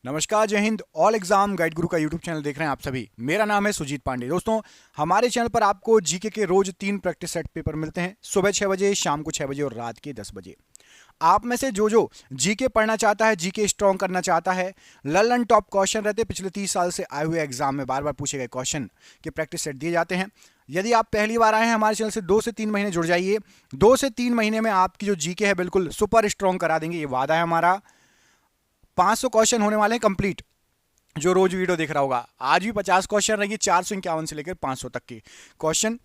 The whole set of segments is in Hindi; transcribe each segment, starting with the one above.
नमस्कार, जय हिंद। ऑल एग्जाम गाइड गुरु का यूट्यूब चैनल देख रहे हैं आप सभी। मेरा नाम है सुजीत पांडे। दोस्तों, हमारे चैनल पर आपको जीके के रोज 3 प्रैक्टिस सेट पेपर मिलते हैं, सुबह 6 बजे, शाम को 6 बजे और रात के 10 बजे। आप में से जो जीके पढ़ना चाहता है, जीके स्ट्रॉन्ग करना चाहता है, ललन टॉप क्वेश्चन रहते पिछले 30 साल से आए हुए एग्जाम में बार बार पूछे गए क्वेश्चन के प्रैक्टिस सेट दिए जाते हैं। यदि आप पहली बार आए हैं हमारे चैनल से 2 से 3 महीने जुड़ जाइए। 2 से 3 महीने में आपकी जो जीके है बिल्कुल सुपर स्ट्रॉन्ग करा देंगे, ये वादा है हमारा। 500 क्वेश्चन होने वाले हैं कंप्लीट। जो रोज वीडियो देख रहा होगा, आज भी 50 क्वेश्चन रहेंगे, 451 से लेकर 500 तक के क्वेश्चन।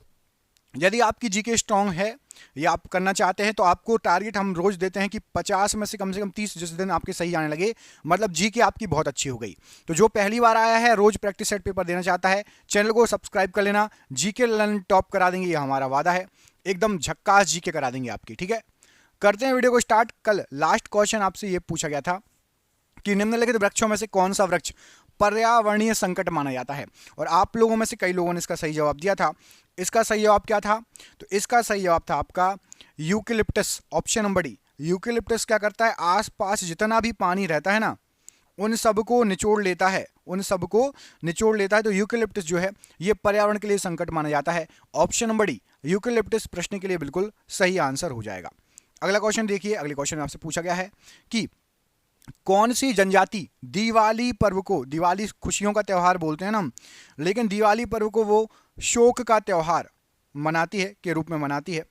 यदि आपकी जीके स्ट्रांग है या आप करना चाहते हैं तो आपको टारगेट हम रोज देते हैं कि 50 में से कम 30 जिस दिन आपके सही आने लगे, मतलब जीके आपकी बहुत अच्छी हो गई। तो जो पहली बार आया है, रोज प्रैक्टिस सेट पेपर देना चाहता है, चैनल को सब्सक्राइब कर लेना। जीके लर्न टॉप करा देंगे, ये हमारा वादा है। एकदम झक्कास जीके करा देंगे आपकी। ठीक है, करते हैं वीडियो को स्टार्ट। कल लास्ट क्वेश्चन आपसे ये पूछा गया था कि निम्नलिखित वृक्षों में से कौन सा वृक्ष पर्यावरणीय संकट माना जाता है, और आप लोगों में से कई लोगों ने इसका सही जवाब दिया था। इसका सही जवाब क्या था? तो इसका सही जवाब था आपका eucalyptus, option number D. Eucalyptus क्या करता है? आसपास जितना भी पानी रहता है ना, उन सबको निचोड़ लेता है, उन सबको निचोड़ लेता है। तो यूकेलिप्टस जो है ये पर्यावरण के लिए संकट माना जाता है। ऑप्शन नंबर डी यूकेलिप्टस प्रश्न के लिए बिल्कुल सही आंसर हो जाएगा। अगला क्वेश्चन देखिए। अगले क्वेश्चन में आपसे पूछा गया है कि कौन सी जनजाति दिवाली पर्व को, दिवाली खुशियों का त्यौहार बोलते हैं ना हम, लेकिन दिवाली पर्व को वो शोक का त्यौहार मनाती है, के रूप में मनाती है।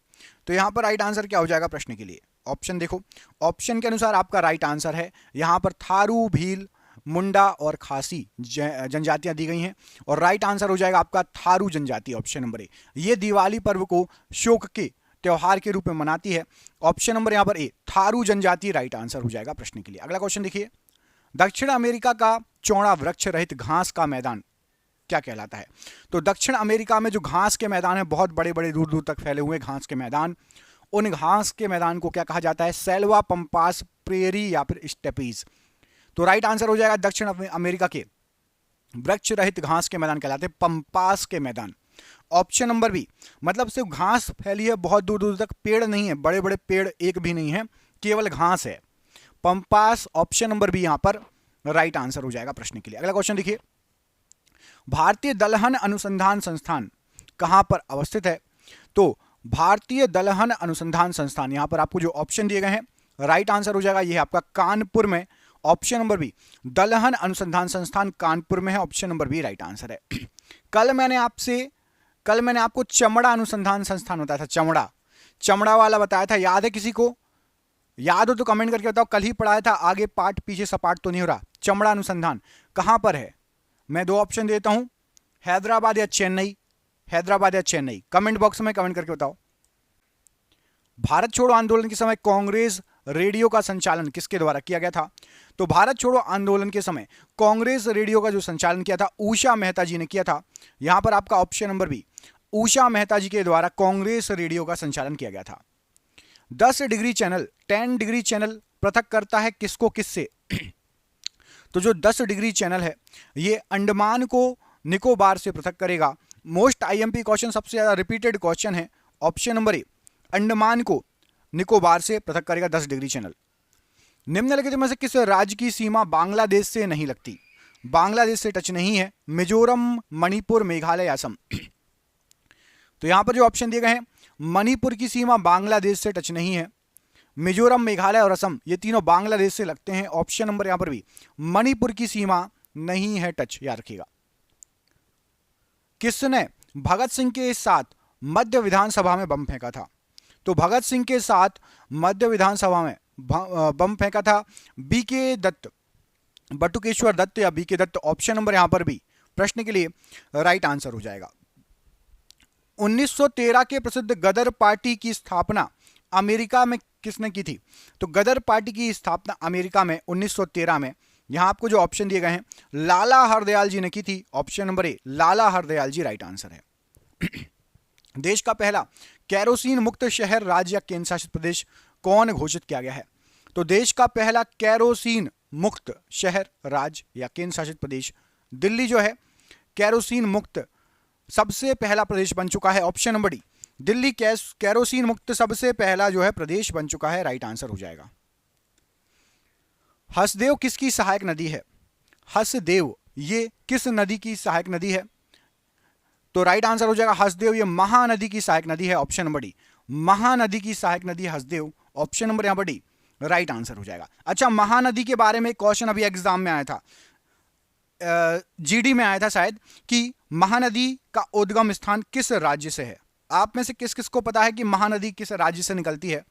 तो यहां पर राइट आंसर क्या हो जाएगा प्रश्न के लिए? ऑप्शन देखो, ऑप्शन के अनुसार आपका राइट आंसर है यहां पर थारू, भील, मुंडा और खासी जनजातियां दी गई हैं, और राइट आंसर हो जाएगा आपका थारू जनजाति, ऑप्शन नंबर ए। ये दिवाली पर्व को शोक के त्योहार के रूप में मनाती है। ऑप्शन नंबर यहां पर ए, थारू जनजाति राइट आंसर हो जाएगा प्रश्न के लिए। अगला क्वेश्चन देखिए। दक्षिण अमेरिका का चौड़ा वृक्ष रहित घास का मैदान क्या कहलाता है? तो दक्षिण अमेरिका में जो घास के मैदान है, बहुत बड़े बड़े दूर दूर तक फैले हुए घास के मैदान, उन घास के मैदान को क्या कहा जाता है? सेल्वा, पंपास, प्रेरी या फिर स्टेपीज। तो राइट आंसर हो जाएगा दक्षिण अमेरिका के वृक्ष रहित घास के मैदान कहलाते हैं पंपास के मैदान। ऑप्शन नंबर बी, मतलब सिर्फ घास फैली है, बहुत दूर दूर तक पेड़ नहीं है, बड़े बड़े पेड़ एक भी नहीं है, केवल घास है, पंपास। ऑप्शन नंबर बी यहां पर राइट आंसर हो जाएगा प्रश्न के लिए। अगला क्वेश्चन देखिए। भारतीय दलहन अनुसंधान संस्थान कहां पर अवस्थित है? तो भारतीय दलहन अनुसंधान संस्थान, यहां पर आपको जो ऑप्शन दिए गए हैं, राइट आंसर हो जाएगा ये आपका कानपुर में। ऑप्शन नंबर बी, दलहन अनुसंधान संस्थान कानपुर में है। Option number B right answer है। कल मैंने आपको चमड़ा अनुसंधान संस्थान बताया था, चमड़ा वाला बताया था, याद है किसी को? याद हो तो कमेंट करके बताओ। कल ही पढ़ाया था, आगे पाठ पीछे सपाट तो नहीं हो रहा। चमड़ा अनुसंधान कहां पर है? मैं 2 ऑप्शन देता हूं, हैदराबाद या चेन्नई। हैदराबाद या चेन्नई, कमेंट बॉक्स में कमेंट करके बताओ। भारत छोड़ो आंदोलन के समय कांग्रेस रेडियो का संचालन किसके द्वारा किया गया था? तो भारत छोड़ो आंदोलन के समय कांग्रेस रेडियो का जो संचालन किया था, उषा मेहता जी ने किया था। यहां पर आपका option number B, Usha Mehta जी के द्वारा कांग्रेस रेडियो का संचालन किया गया था। 10 डिग्री चैनल, 10 डिग्री चैनल पृथक करता है किसको किससे? तो जो 10 डिग्री चैनल है ये अंडमान को निकोबार से पृथक करेगा। मोस्ट आईएमपी क्वेश्चन, सबसे ज्यादा रिपीटेड क्वेश्चन है। ऑप्शन नंबर ए, अंडमान को निकोबार से पृथक करेगा 10 डिग्री चैनल। निम्नलिखित में से किस राज्य की सीमा बांग्लादेश से नहीं लगती? बांग्लादेश से टच नहीं है। मिजोरम, मणिपुर, मेघालय, असम। तो यहां पर जो ऑप्शन दिए गए हैं, मणिपुर की सीमा बांग्लादेश से टच नहीं है, मिजोरम, मेघालय और असम ये तीनों बांग्लादेश से लगते हैं। ऑप्शन नंबर यहां पर भी, मणिपुर की सीमा नहीं है टच, याद रखिएगा। किसने भगत सिंह के साथ मध्य विधानसभा में बम फेंका था? तो भगत सिंह के साथ मध्य विधानसभा में बम फेंका था बीके दत्त, बटुकेश्वर दत्त या बीके दत्त। ऑप्शन नंबर यहां पर भी प्रश्न के लिए राइट आंसर हो जाएगा। 1913 के प्रसिद्ध गदर पार्टी की स्थापना अमेरिका में किसने की थी? तो गदर पार्टी की स्थापना अमेरिका में 1913 में, यहां आपको जो ऑप्शन दिए गए हैं, लाला हरदयाल जी ने की थी। Option number A, Lala Hardayal ji right answer है। देश का पहला केरोसिन मुक्त शहर, राज्य या केंद्र शासित प्रदेश कौन घोषित किया गया है? तो देश का पहला केरोसिन मुक्त शहर, राज्य या केंद्र शासित प्रदेश दिल्ली जो है केरोसिन मुक्त सबसे पहला प्रदेश बन चुका है। Option number D, Delhi kerosene मुक्त सबसे पहला जो है प्रदेश बन चुका है, राइट आंसर हो जाएगा। हसदेव किसकी सहायक नदी है? हसदेव ये किस नदी की सहायक नदी है? तो राइट आंसर हो जाएगा हसदेव, ये महानदी की सहायक नदी है। ऑप्शन नंबर डी, महानदी की सहायक नदी हसदेव। ऑप्शन नंबर यहां पर डी राइट आंसर हो जाएगा। अच्छा, महानदी के बारे में क्वेश्चन अभी एग्जाम में आया था, जीडी में आया था शायद, कि महानदी का उद्गम स्थान किस राज्य से है? आप में से किस किस को पता है कि महानदी किस राज्य से निकलती है?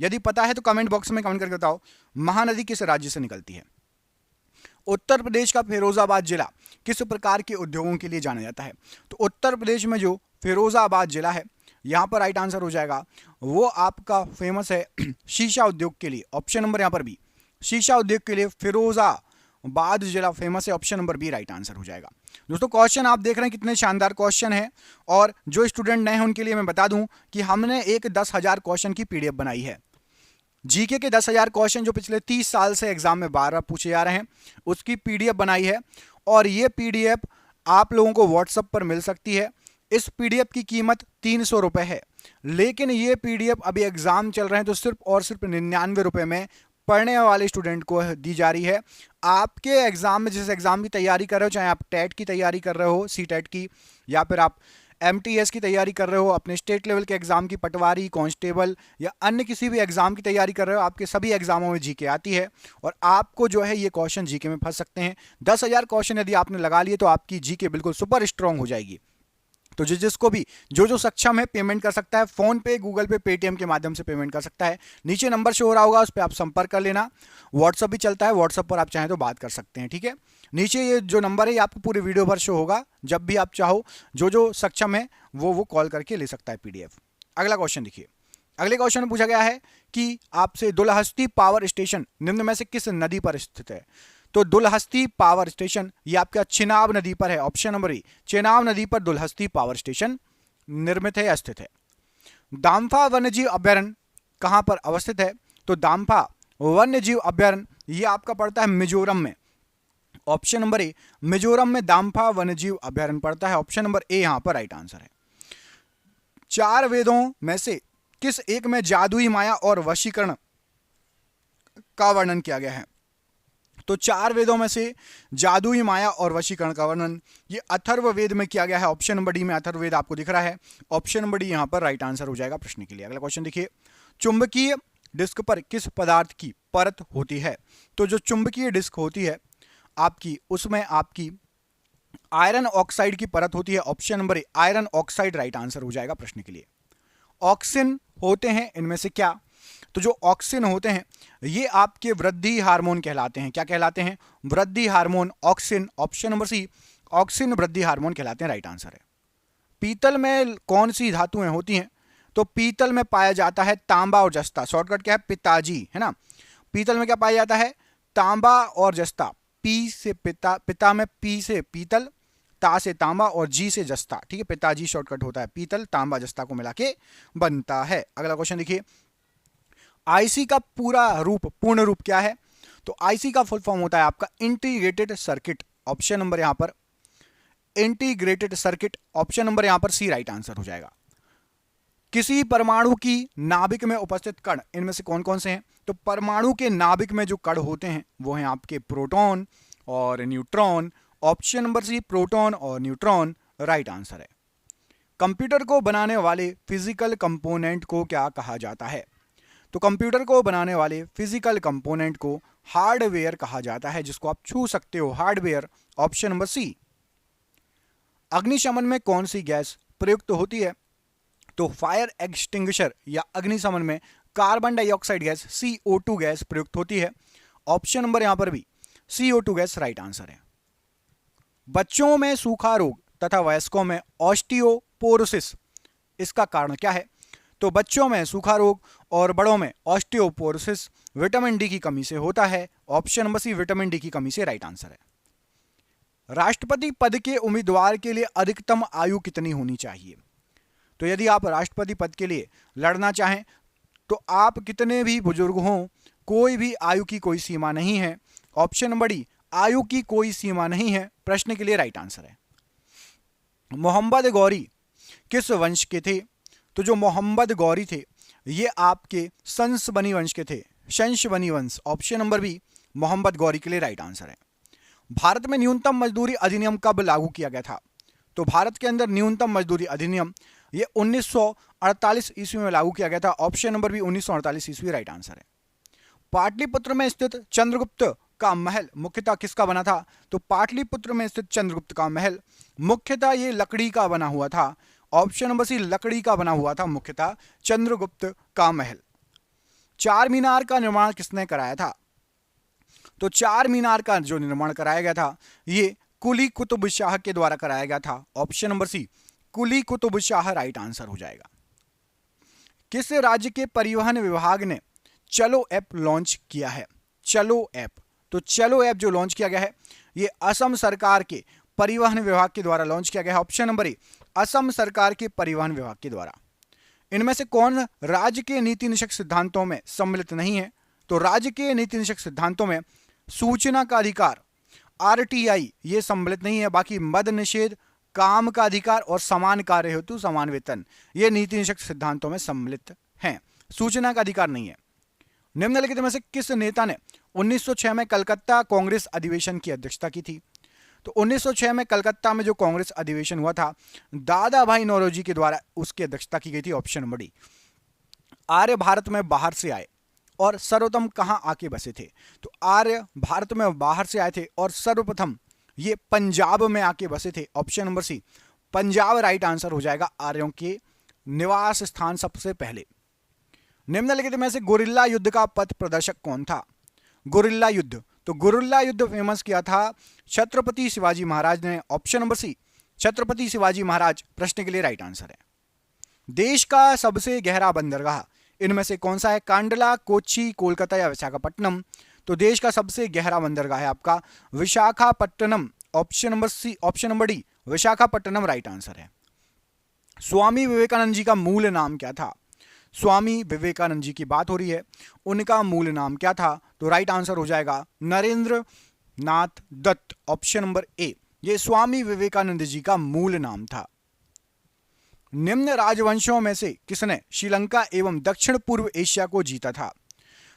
यदि पता है तो कमेंट बॉक्स में कमेंट करके बताओ, महानदी किस राज्य से निकलती है? उत्तर प्रदेश का फिरोजाबाद जिला किस प्रकार के उद्योगों के लिए जाना जाता है? तो उत्तर प्रदेश में जो फिरोजाबाद जिला है, यहां पर राइट आंसर हो जाएगा, वो आपका फेमस है शीशा उद्योग के लिए। ऑप्शन नंबर यहां पर बी, शीशा उद्योग के लिए फिरोजाबाद जिला फेमस है। Option number B right answer हो जाएगा। दोस्तों, क्वेश्चन आप देख रहे हैं कितने शानदार क्वेश्चन है, और जो स्टूडेंट नए हैं उनके लिए मैं बता दूं कि हमने एक 10,000 क्वेश्चन की पीडीएफ बनाई है। जीके के 10,000 क्वेश्चन जो पिछले 30 साल से एग्जाम में बार-बार पूछे जा रहे हैं, उसकी पीडीएफ बनाई है, और ये पीडीएफ आप लोगों को व्हाट्सएप पर मिल सकती है। इस पीडीएफ की कीमत 300 रुपए है, लेकिन ये पीडीएफ अभी एग्जाम चल रहे हैं तो सिर्फ और सिर्फ 99 रुपए में पढ़ने वाले स्टूडेंट को दी जा रही है। आपके एग्जाम में, जिस एग्जाम की तैयारी कर रहे हो, चाहे आप टेट की तैयारी कर रहे हो, सी टेट की, या फिर आप एमटीएस की तैयारी कर रहे हो, अपने स्टेट लेवल के एग्जाम की, पटवारी, कांस्टेबल या अन्य किसी भी एग्जाम की तैयारी कर रहे हो, आपके सभी एग्जामों में जीके आती है, और आपको जो है ये क्वेश्चन जीके में फंस सकते हैं। 10,000 क्वेश्चन यदि आपने लगा लिए तो आपकी जीके बिल्कुल सुपर स्ट्रांग हो जाएगी। तो जिसको भी जो सक्षम है पेमेंट कर सकता है, फोन पे, गूगल पे, पेटीएम के माध्यम से पेमेंट कर सकता है। नीचे नंबर शो हो रहा होगा, उस पर आप संपर्क कर लेना। व्हाट्सअप भी चलता है, व्हाट्सअप पर आप चाहें तो बात कर सकते हैं, ठीक है। नीचे ये जो नंबर है ये आपको पूरे वीडियो भर शो होगा, जब भी आप चाहो जो सक्षम है वो कॉल करके ले सकता है पीडीएफ। अगला क्वेश्चन देखिए। अगले क्वेश्चन में पूछा गया है कि आपसे दुलहस्ती पावर स्टेशन निम्न में से किस नदी पर स्थित है? तो दुलहस्ती पावर स्टेशन ये आपका चिनाब नदी पर है। ऑप्शन नंबर ए, चिनाब नदी पर दुलहस्ती पावर स्टेशन निर्मित है या स्थित है। दाम्फा वन्यजीव अभ्यारण्य कहां पर अवस्थित है? तो दाम्फा वन्यजीव अभ्यारण्य ये आपका पड़ता है मिजोरम में। ऑप्शन नंबर ए, मिजोरम में दाम्फा वन्यजीव अभ्यारण्य पड़ता है। ऑप्शन नंबर ए यहां पर राइट आंसर है। 4 वेदों में से किस एक में जादुई माया और वशीकरण का वर्णन किया गया है? तो 4 वेदों में से जादुई माया और वशीकरण का वर्णन ये अथर्व वेद में किया गया है। ऑप्शन नंबर डी में अथर्व वेद आपको दिख रहा है। ऑप्शन नंबर डी यहां पर राइट आंसर हो जाएगा प्रश्न के लिए। अगला क्वेश्चन देखिए। चुंबकीय डिस्क पर किस पदार्थ की परत होती है? तो जो चुंबकीय डिस्क होती है आपकी, उसमें आपकी आयरन ऑक्साइड की परत होती है। ऑप्शन नंबर ए, आयरन ऑक्साइड राइट आंसर हो जाएगा प्रश्न के लिए। ऑक्सिन होते हैं इनमें से क्या? तो जो ऑक्सिन होते हैं ये आपके वृद्धि हार्मोन कहलाते हैं। क्या कहलाते हैं? वृद्धि hormone, auxin. Option number C, auxin वृद्धि हार्मोन कहलाते हैं, राइट आंसर है। पीतल में कौन सी धातुएं होती हैं? तो पीतल में पाया जाता है तांबा और जस्ता। शॉर्टकट क्या है? पिताजी, है ना। पीतल में क्या पाया जाता है? तांबा और जस्ता। पी से पिता, पिता में पी से पीतल, ता से तांबा और जी से जस्ता, ठीक है। पिताजी शॉर्टकट होता है, पीतल, तांबा, जस्ता को मिला के बनता है। अगला क्वेश्चन देखिए। आईसी का पूर्ण रूप क्या है? तो आईसी का फुल फॉर्म होता है आपका इंटीग्रेटेड सर्किट। ऑप्शन नंबर यहां पर इंटीग्रेटेड सर्किट, ऑप्शन नंबर यहां पर सी राइट आंसर हो जाएगा। किसी परमाणु की नाभिक में उपस्थित कण इनमें से कौन कौन से हैं? तो परमाणु के नाभिक में जो कण होते हैं वो हैं आपके प्रोटॉन और neutron. Option number C, proton और न्यूट्रॉन राइट आंसर है। कंप्यूटर को बनाने वाले फिजिकल कंपोनेंट को क्या कहा जाता है? तो कंप्यूटर को बनाने वाले फिजिकल कंपोनेंट को हार्डवेयर कहा जाता है, जिसको आप छू सकते हो, हार्डवेयर। ऑप्शन नंबर सी। अग्निशमन में कौन सी गैस प्रयुक्त होती है? तो फायर एक्सटिंग्विशर या अग्निशमन में carbon dioxide gas CO2 gas प्रयुक्त होती है। ऑप्शन नंबर यहां पर भी CO2 गैस राइट आंसर है। बच्चों में सूखा रोग तथा वयस्कों में ऑस्टियोपोरोसिस, इसका कारण क्या है? तो बच्चों में सूखा रोग और बड़ों में ऑस्टियोपोरोसिस विटामिन डी की कमी से होता है। Option number C, vitamin D की कमी से राइट आंसर है। राष्ट्रपति पद के उम्मीदवार के लिए अधिकतम आयु कितनी होनी चाहिए? तो यदि आप राष्ट्रपति पद के लिए लड़ना चाहें तो आप कितने भी बुजुर्ग हों, कोई भी आयु की कोई सीमा नहीं है। ऑप्शन नंबर डी, आयु की कोई सीमा नहीं है, प्रश्न के लिए राइट आंसर है। मोहम्मद गौरी किस वंश के थे? तो जो मोहम्मद गौरी थे ये आपके शंसबनी वंश के थे, शंसबनी वंश। Option number B, Mohammad Ghori के लिए राइट आंसर है। भारत में न्यूनतम मजदूरी अधिनियम कब लागू किया गया था? तो भारत के अंदर न्यूनतम मजदूरी अधिनियम ये 1948 ईस्वी में लागू किया गया था। ऑप्शन नंबर बी 1948 ईस्वी राइट आंसर है। पाटलिपुत्र में स्थित चंद्रगुप्त का महल मुख्यतः किसका बना था? तो पाटलिपुत्र में स्थित चंद्रगुप्त का महल मुख्यतः ये लकड़ी का बना हुआ था। ऑप्शन नंबर सी लकड़ी का बना हुआ था मुख्यतः चंद्रगुप्त का महल। चार मीनार का निर्माण किसने कराया था? तो चार मीनार का जो निर्माण कराया गया था ये कुली कुतुब शाह के द्वारा कराया गया था। ऑप्शन नंबर सी कुली कुतुब शाह राइट आंसर हो जाएगा। किस राज्य के परिवहन विभाग ने चलो ऐप लॉन्च किया है? चलो ऐप, तो चलो ऐप जो लॉन्च किया गया है ये असम सरकार के परिवहन विभाग के द्वारा लॉन्च किया गया है। ऑप्शन नंबर ए असम सरकार के परिवहन विभाग के द्वारा। इनमें से कौन राज्य के नीति निषेध सिद्धांतों में सम्मिलित नहीं है? तो राज्य के नीति निषेध सिद्धांतों में सूचना का अधिकार आरटीआई ये सम्मिलित नहीं है। बाकी मद निषेध, काम का अधिकार और समान कार्य हेतु समान वेतन ये नीति निषेध सिद्धांतों में सम्मिलित हैं। सूचना का अधिकार नहीं है। निम्नलिखित में से किस नेता ने 1906 में कलकत्ता कांग्रेस अधिवेशन की अध्यक्षता की थी? तो 1906 में कलकत्ता में जो कांग्रेस अधिवेशन हुआ था दादा भाई नौरोजी के द्वारा उसकी अध्यक्षता की गई थी। Option number D. आर्य भारत में बाहर से आए और सर्वप्रथम कहां आके बसे थे? तो आर्य भारत में बाहर से आए थे और सर्वप्रथम ये पंजाब में आके बसे थे। Option number C Punjab right answer हो जाएगा। आर्यों के निवास स्थान सबसे पहले। निम्नलिखित में से गुरिल्ला युद्ध का पथ प्रदर्शक कौन था? गुरिल्ला युद्ध, तो गुरिल्ला युद्ध फेमस किया था छत्रपति शिवाजी महाराज ने। Option number C Chhatrapati Shivaji Maharaj प्रश्न के लिए राइट आंसर है। देश का सबसे गहरा बंदरगाह इनमें से कौन सा है? कांडला, कोच्चि, कोलकाता या विशाखापट्टनम? तो देश का सबसे गहरा बंदरगाह है आपका Visakhapatnam. Option number C, option number D Visakhapatnam right answer है। स्वामी विवेकानंद जी का मूल नाम क्या था? स्वामी विवेकानंद जी की बात हो रही है, उनका मूल नाम क्या था? तो राइट आंसर हो जाएगा नरेंद्र नाथ दत्त। ऑप्शन नंबर ए ये स्वामी विवेकानंद जी का मूल नाम था। निम्न राजवंशों में से किसने श्रीलंका एवं दक्षिण पूर्व एशिया को जीता था?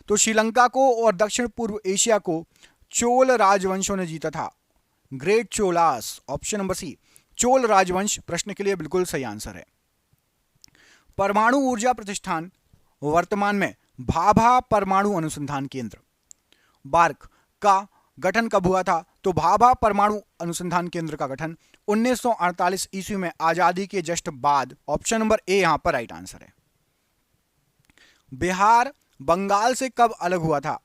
तो श्रीलंका को और दक्षिण पूर्व एशिया को चोल राजवंशों ने जीता था। Great Cholas. Option number C Chola राजवंश प्रश्न के लिए बिल्कुल सही आंसर है। परमाणु ऊर्जा प्रतिष्ठान वर्तमान में भाभा परमाणु अनुसंधान केंद्र बार्क का गठन कब हुआ था? तो भाभा परमाणु अनुसंधान केंद्र का गठन 1948 ईस्वी में आजादी के जस्ट बाद। ऑप्शन नंबर ए यहां पर राइट आंसर है। बिहार बंगाल से कब अलग हुआ था?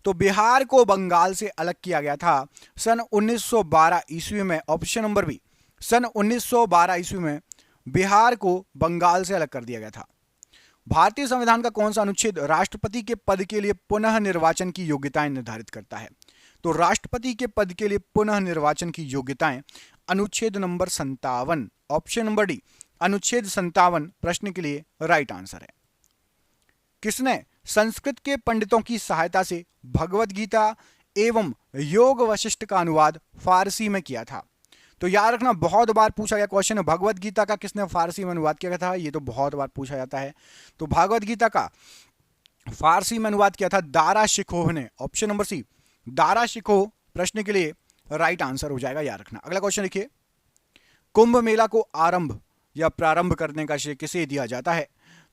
तो बिहार को बंगाल से अलग किया गया था सन 1912 ईस्वी में। ऑप्शन नंबर बी सन 1912 ईस्वी में बिहार को बंगाल से अलग कर दिया गया था। भारतीय संविधान का कौन सा अनुच्छेद राष्ट्रपति के पद के लिए पुनः निर्वाचन की योग्यताएं निर्धारित करता है? तो राष्ट्रपति के पद के लिए पुनः निर्वाचन की योग्यताएं अनुच्छेद नंबर 57। ऑप्शन नंबर डी अनुच्छेद 57 प्रश्न के लिए राइट आंसर है। किसने संस्कृत के पंडितों की सहायता से भगवत गीता एवं योग वशिष्ठ का अनुवाद फारसी में किया था? तो याद रखना बहुत बार पूछा गया क्वेश्चन है, भगवत गीता का किसने फारसी में अनुवाद किया था? ये तो बहुत बार पूछा जाता है। तो भगवत गीता का फारसी में अनुवाद किया था दारा शिकोह ने। Option number C Dara Shikoh प्रश्न के लिए राइट आंसर हो जाएगा, याद रखना। अगला क्वेश्चन देखिए, कुंभ मेला को आरंभ या प्रारंभ करने का श्रेय किसे दिया जाता है?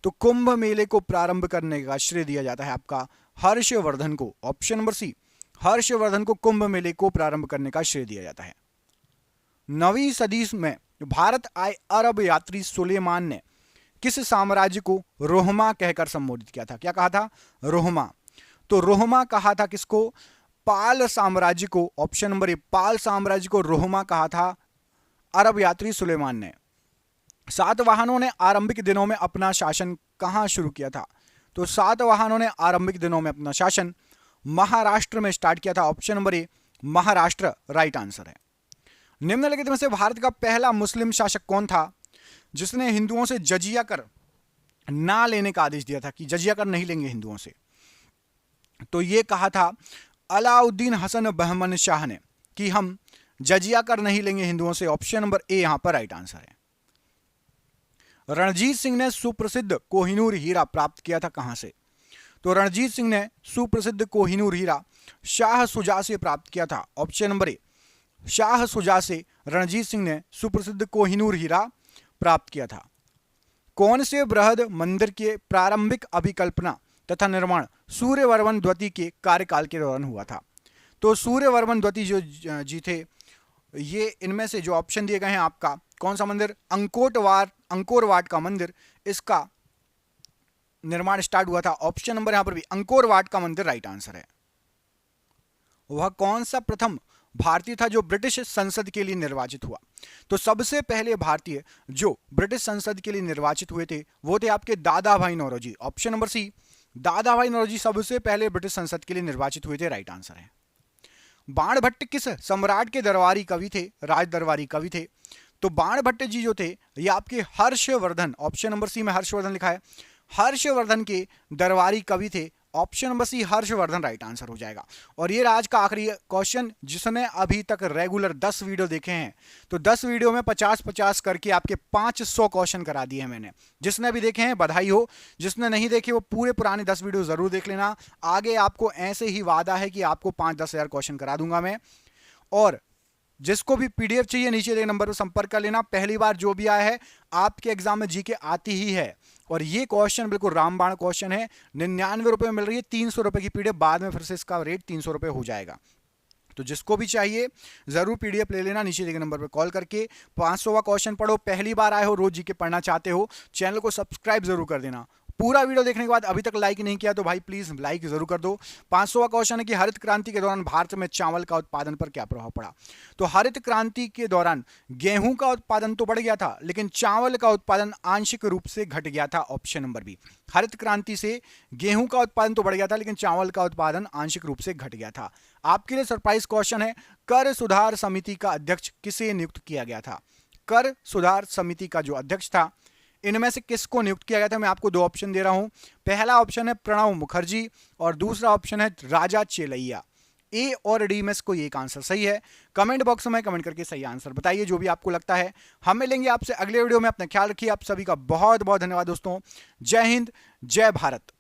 तो कुंभ मेले को प्रारंभ करने का श्रेय दिया जाता है आपका हर्षवर्धन को। ऑप्शन नंबर सी हर्षवर्धन को कुंभ मेले को प्रारंभ करने का श्रेय दिया जाता है। 9वीं सदी में भारत आए अरब यात्री सुलेमान ने किस साम्राज्य को रोहमा कहकर संबोधित किया था? क्या कहा था? रोहमा। तो रोहमा कहा था किसको? पाल साम्राज्य को। ऑप्शन नंबर ए पाल साम्राज्य को रोहमा कहा था अरब यात्री सुलेमान ने। सातवाहनों ने आरंभिक दिनों में अपना शासन कहां शुरू किया था? तो सातवाहनों ने आरंभिक दिनों में अपना शासन महाराष्ट्र में स्टार्ट किया था। ऑप्शन नंबर ए महाराष्ट्र राइट आंसर है। निम्नलिखित में से भारत का पहला मुस्लिम शासक कौन था जिसने हिंदुओं से जजिया कर ना लेने का आदेश दिया था कि जजिया कर नहीं लेंगे हिंदुओं से? तो ये कहा था अलाउद्दीन हसन बहमन शाह ने कि हम जजिया कर नहीं लेंगे हिंदुओं से। ऑप्शन नंबर ए यहां पर राइट आंसर है। रणजीत सिंह ने सुप्रसिद्ध कोहिनूर हीरा प्राप्त किया था कहां से? तो रणजीत सिंह ने सुप्रसिद्ध कोहिनूर हीरा शाह शुजा से प्राप्त किया था? ऑप्शन नंबर ए, शाह शुजा से रणजीत सिंह ने सुप्रसिद्ध कोहिनूर हीरा प्राप्त किया था। कौन से बृहद मंदिर के प्रारंभिक अभिकल्पना तथा निर्माण सूर्यवर्मन द्वितीय के कार्यकाल के दौरान हुआ था? तो सूर्यवर्मन द्वितीय जो जी थे, ये इनमें से जो ऑप्शन दिए गए हैं आपका कौन सा मंदिर? अंकोर वाट का मंदिर, इसका निर्माण स्टार्ट हुआ था। ऑप्शन नंबर यहां पर भी अंकोर वाट का मंदिर राइट आंसर है। वह कौन सा प्रथम भारतीय था जो ब्रिटिश संसद के लिए निर्वाचित हुआ? तो सबसे पहले भारतीय जो ब्रिटिश संसद के लिए निर्वाचित हुए थे वो थे आपके दादा भाई नौरोजी। ऑप्शन नंबर सी, दादा भाई नौरोजी सबसे पहले ब्रिटिश संसद के लिए निर्वाचित हुए थे, राइट आंसर है। बाणभट्ट किस सम्राट के दरबारी कवि थे, राज दरबारी कवि थे? तो बाणभट्ट जी जो थे ये आपके हर्षवर्धन, ऑप्शन नंबर सी में हर्षवर्धन लिखा है, हर्षवर्धन के दरबारी कवि थे। Option number C Harshavardhan right answer हो जाएगा। और ये आज का आखिरी क्वेश्चन, जिसने अभी तक रेगुलर 10 वीडियो देखे हैं तो 10 वीडियो में 50-50 करके आपके 500 क्वेश्चन करा दिए हैं मैंने। जिसने अभी देखे हैं बधाई हो, जिसने नहीं देखे वो पूरे पुराने 10 वीडियो जरूर देख लेना। आगे आपको ऐसे ही वादा है कि आपको 5-10 हजार क्वेश्चन करा दूंगा मैं। और जिसको भी पीडीएफ चाहिए नीचे दिए नंबर पर संपर्क कर लेना। पहली बार जो भी आया है आपके एग्जाम में जीके आती ही है। और ये क्वेश्चन बिल्कुल रामबाण क्वेश्चन है। 99 रुपए में मिल रही है, 300 रुपए की पीडीएफ, बाद में फिर से इसका रेट 300 रुपए हो जाएगा। तो जिसको भी चाहिए जरूर पीडीएफ ले लेना, नीचे दिए नंबर पर कॉल करके 500वां क्वेश्चन पढ़ो। पहली बार आए हो, रोज जीके पढ़ना चाहते हो, चैनल को सब्सक्राइब जरूर कर देना। पूरा वीडियो देखने के बाद अभी तक लाइक नहीं किया तो भाई प्लीज लाइक जरूर कर दो। 500वां क्वेश्चन है कि हरित क्रांति के दौरान भारत में चावल का उत्पादन पर क्या प्रभाव पड़ा? तो हरित क्रांति के दौरान गेहूं का उत्पादन तो बढ़ गया था लेकिन चावल का उत्पादन आंशिक रूप से घट गया था। ऑप्शन नंबर बी, हरित क्रांति से गेहूं का उत्पादन तो बढ़ गया था लेकिन चावल का उत्पादन आंशिक रूप से घट गया था। आपके लिए सरप्राइज क्वेश्चन है, कर सुधार समिति का अध्यक्ष किसे नियुक्त किया गया था? कर सुधार समिति का जो अध्यक्ष था इनमें से किसको नियुक्त किया गया था? मैं आपको 2 ऑप्शन दे रहा हूं। पहला ऑप्शन है प्रणब मुखर्जी और दूसरा ऑप्शन है राजा चेलैया। ए और डी में से कोई एक आंसर सही है। कमेंट बॉक्स में कमेंट करके सही आंसर बताइए जो भी आपको लगता है। हम मिलेंगे आपसे अगले वीडियो में। अपना ख्याल रखिए। आप सभी का बहुत बहुत धन्यवाद दोस्तों। जय हिंद, जय भारत।